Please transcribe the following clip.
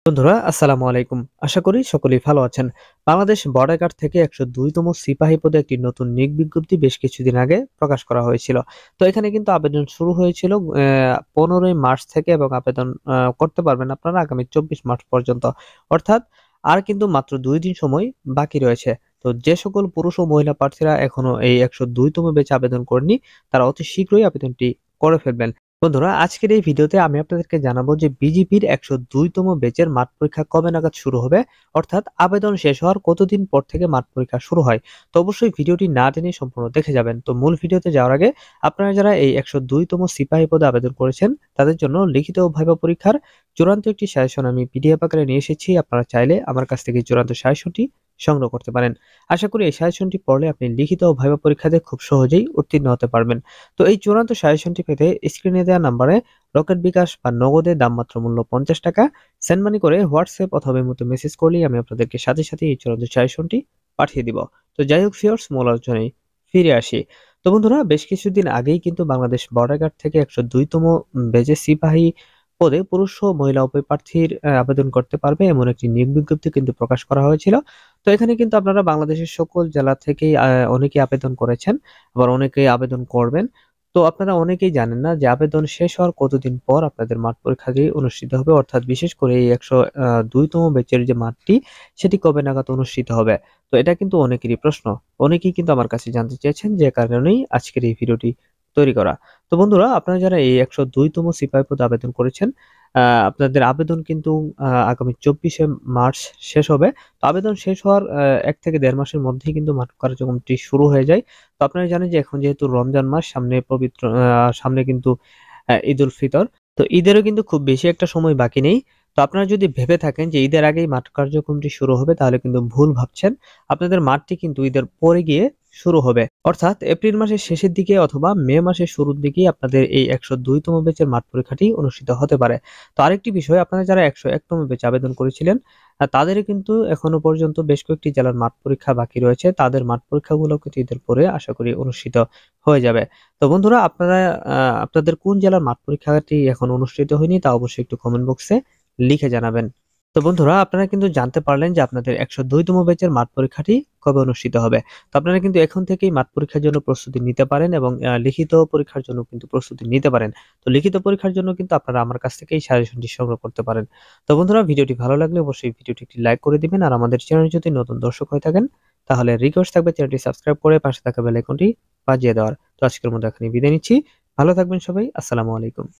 বন্ধুরা আসসালামু আলাইকুম। আশা করি সকলেই ভালো আছেন। বাংলাদেশ বর্ডার গার্ড থেকে ১০২ তম সিপাহী পদে একটি নতুন নিয়োগ বিজ্ঞপ্তি বেশ কিছুদিন আগে প্রকাশ করা হয়েছিল। তো এখানে কিন্তু আবেদন শুরু হয়েছিল ১৫ই মার্চ থেকে এবং আবেদন করতে পারবেন আপনারা আগামী ২৪ মার্চ পর্যন্ত। অর্থাৎ আর কিন্তু মাত্র ২ দিন সময় বাকি রয়েছে। তো যে সকল পুরুষ ও মহিলা প্রার্থীরা এখনো এই ১০২ তম ব্যাচে আবেদন করেনি, তারা অতি শীঘ্রই আবেদনটি করে ফেলবেন। বন্ধুরা আজকের এই ভিডিওতে আমি আপনাদেরকে জানাবো যে বিজিপির ১০২ তম ব্যাচের মাঠ পরীক্ষা কবে নাগাদ শুরু হবে, অর্থাৎ আবেদন শেষ হওয়ার কতদিন পর থেকে মাঠ পরীক্ষা শুরু হয়। তো অবশ্যই ভিডিওটি না টেনে সম্পূর্ণ দেখে যাবেন। তো মূল ভিডিওতে যাওয়ার আগে আপনারা যারা এই ১০২ তম সিপাহী পদে আবেদন করেছেন তাদের জন্য লিখিত ও ভাইভা পরীক্ষার চূড়ান্ত একটি সাজেশন আমি পিডিএফ আকারে নিয়ে এসেছি। আপনারা চাইলে আমার কাছ থেকে চূড়ান্ত সাজেশনটি সংগ্রহ করতে পারেন। আশা করি এই সাজেশনটি পড়লে আপনি লিখিত ও ভাইভা পরীক্ষাতে খুব সহজেই উত্তীর্ণ হতে পারবেন। তো এই চূড়ান্ত সাজেশনটি পেতে স্ক্রিনে দেওয়া নাম্বারে রকেট বিকাশ বা নগদে দাম মাত্র মূল্য ৳৫০ সেন্ড মানি করে হোয়াটসঅ্যাপ অথবা ইমোতে মেসেজ করলেই আমি আপনাদেরকে সাথে সাথে এই চূড়ান্ত সাজেশনটি পাঠিয়ে দিব। তো যাই হোক ভিউয়ার্স, মূল আলোচনায় ফিরে আসি। তো বন্ধুরা বেশ কিছুদিন আগেই কিন্তু বাংলাদেশ বর্ডার গার্ড থেকে ১০২ তম ব্যাচে সিপাহী পদে পুরুষ ও মহিলা উভয় প্রার্থীর আবেদন করতে পারবে এমন একটি নিয়োগ বিজ্ঞপ্তি কিন্তু প্রকাশ করা হয়েছিল। তো এখানে কিন্তু আপনারা বাংলাদেশের সকল জেলা থেকেই অনেকেই আবেদন করেছেন, আবার অনেকেই আবেদন করবেন। তো আপনারা অনেকেই জানেন না যে আবেদন শেষ হওয়ার কতদিন পর আপনাদের মাঠ পরীক্ষাটি অনুষ্ঠিত হবে, অর্থাৎ বিশেষ করে এই ১০২ তম ব্যাচের যে মাঠটি সেটি কবে নাগাদ অনুষ্ঠিত হবে। তো এটা কিন্তু অনেকেরই প্রশ্ন। অনেকেই কিন্তু আমার কাছে জানতে চেয়েছেন, যে কারণেই আজকের এই ভিডিওটি তৈরি করা। তো বন্ধুরা আপনারা যারা এই ১০২ তম সিপাহী পদে আবেদন করেছেন, আপনাদের আবেদন কিন্তু আগামী ২৪শে মার্চ শেষ হবে। তো আবেদন শেষ হওয়ার ১ থেকে ১.৫ মাসের মধ্যেই কিন্তু মাঠ কার্যক্রমটি শুরু হয়ে যায়। তো আপনারা জানেন যে এখন যেহেতু রমজান মাস সামনে, পবিত্র সামনে কিন্তু ঈদুল ফিতর। তো ঈদেরও কিন্তু খুব বেশি একটা সময় বাকি নেই। তো আপনারা যদি ভেবে থাকেন যে ঈদের আগেই মাঠ কার্যক্রমটি শুরু হবে, তাহলে কিন্তু ভুল ভাবছেন। আপনাদের মাঠটি কিন্তু ঈদের পরে গিয়ে শুরু হবে। অর্থাৎ এপ্রিল মাসের শেষের দিকে অথবা মে মাসের শুরুর দিকেই আপনাদের এই ১০২ তম ব্যাচের মাঠ পরীক্ষাটি অনুষ্ঠিত হতে পারে। তো আরেকটি বিষয়, আপনারা যারা ১০১তম ব্যাচে আবেদন করেছিলেন, তাদেরই কিন্তু এখনো পর্যন্ত বেশ কয়েকটি জেলার মাঠ পরীক্ষা বাকি রয়েছে। তাদের মাঠ পরীক্ষাগুলো কিন্তু ঈদের পরে আশা করি অনুষ্ঠিত হয়ে যাবে। তো বন্ধুরা আপনারা আপনাদের কোন জেলার মাঠ পরীক্ষাটি এখন অনুষ্ঠিত হয়নি তা অবশ্যই একটু কমেন্ট বক্সে লিখে জানাবেন। তো বন্ধুরা আপনারা কিন্তু জানতে পারলেন যে আপনাদের ১০২ তম ব্যাচের মাঠ পরীক্ষাটি কবে অনুষ্ঠিত হবে। তো আপনারা কিন্তু এখন থেকেই মাঠ পরীক্ষার জন্য প্রস্তুতি নিতে পারেন এবং লিখিত পরীক্ষার জন্য কিন্তু প্রস্তুতি নিতে পারেন। তো লিখিত পরীক্ষার জন্য কিন্তু আপনারা আমার কাছ থেকে এই সাজেশনটি সংগ্রহ করতে পারেন। তো বন্ধুরা ভিডিওটি ভালো লাগলে অবশ্যই ভিডিওটি একটি লাইক করে দিবেন। আর আমাদের চ্যানেলে যদি নতুন দর্শক হয়ে থাকেন, তাহলে রিকোয়েস্ট থাকবে চ্যানেলটি সাবস্ক্রাইব করে পাশে থাকা বেল আইকনটি বাজিয়ে দেওয়ার। তো আজকের মতো এখানেই বিদায় নিচ্ছি। ভালো থাকবেন সবাই। আসসালামু আলাইকুম।